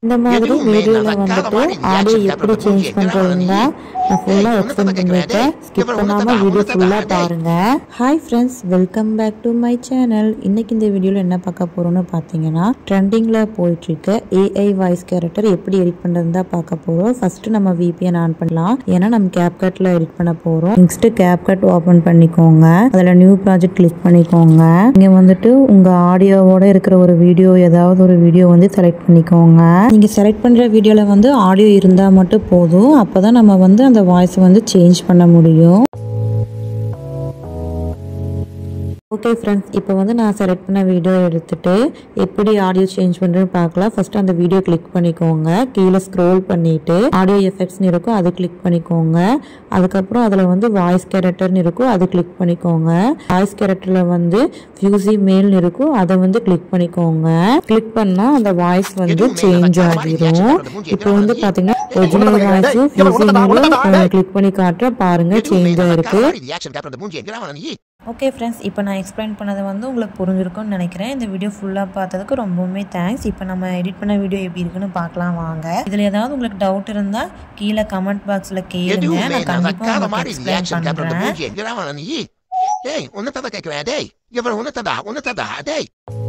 இந்த மாதிரி வீடியோல வந்துட்டு ஆடியோ எப்படி சேஞ்ச் பண்றதுன்னு நான் ஃபுல்லா எக்ஸ்பிளைன் பண்ணிருக்கேன். ஸ்கிப் பண்ணாம வீடியோ ஃபுல்லா பாருங்க. Hi friends, welcome back to my channel. இன்னைக்கு இந்த வீடியோல என்ன பார்க்க போறோம்னு பாத்தீங்கன்னா, ட்ரெண்டிங்ல போயிட்டு இருக்க AI வாய்ஸ் கேரக்டர் எப்படி எடிட் பண்றதுன்னு தான் பார்க்க போறோம். ஃபர்ஸ்ட் நம்ம VPN ஆன் பண்ணலாம். ஏன்னா நம்ம CapCutல எடிட் பண்ண போறோம். நெக்ஸ்ட் CapCut ஓபன் பண்ணிக்கோங்க. அதுல நியூ ப்ராஜெக்ட் கிளிக் பண்ணிக்கோங்க. இங்க வந்துட்டு உங்க ஆடியோவோட இருக்கிற ஒரு வீடியோ, ஏதாவது ஒரு வீடியோ வந்து செலக்ட் பண்ணிக்கோங்க. நீங்க செலக்ட் பண்ற வீடியோல வந்து ஆடியோ இருந்தா மட்டும் போதும். அப்பதான் நம்ம வந்து அந்த வாய்ஸ் வந்து சேஞ்ச் பண்ண முடியும். ஓகே ஃப்ரெண்ட்ஸ், இப்போ வந்து நான் செலக்ட் பண்ண வீடியோ எடுத்துட்டு எப்படி ஆடியோ சேஞ்ச் பண்ணுறதுன்னு பார்க்கலாம். ஃபர்ஸ்ட் அந்த வீடியோ கிளிக் பண்ணிக்கோங்க. கீழே ஸ்க்ரோல் பண்ணிட்டு ஆடியோ எஃபெக்ட்ஸ்னு இருக்கும், அது கிளிக் பண்ணிக்கோங்க. அதுக்கப்புறம் அதில் வந்து வாய்ஸ் கேரக்டர்னு இருக்கும், அது கிளிக் பண்ணிக்கோங்க. வாய்ஸ் கேரக்டரில் வந்து ஃபியூசி மேல்னு இருக்கும், அதை வந்து கிளிக் பண்ணிக்கோங்க. கிளிக் பண்ணால் அந்த வாய்ஸ் வந்து சேஞ்ச் ஆகிடும். இப்போ வந்து பார்த்தீங்கன்னா ஒரிஜினல் வாய்ஸும் ஃபியூசி மேலும் கிளிக் பண்ணி காட்டுற பாருங்க, சேஞ்ச் ஆயிருக்கு. ஓகே ஃப்ரெண்ட்ஸ், இப்போ நான் எக்ஸ்பிளைன் பண்ணது வந்து உங்களுக்கு புரிஞ்சிருக்கும்னு நினைக்கிறேன். இந்த வீடியோ ஃபுல்லாக பார்த்ததுக்கு ரொம்பவுமே தேங்க்ஸ். இப்போ நம்ம எடிட் பண்ண வீடியோ எப்படி இருக்குன்னு பார்க்கலாம் வாங்க. இதில் ஏதாவது உங்களுக்கு டவுட் இருந்தால் கீழே கமெண்ட் பாக்ஸில் கேளுங்க, நான் கண்டிப்பாக உங்களுக்கு எக்ஸ்பிளைன் பண்ணுறேன்.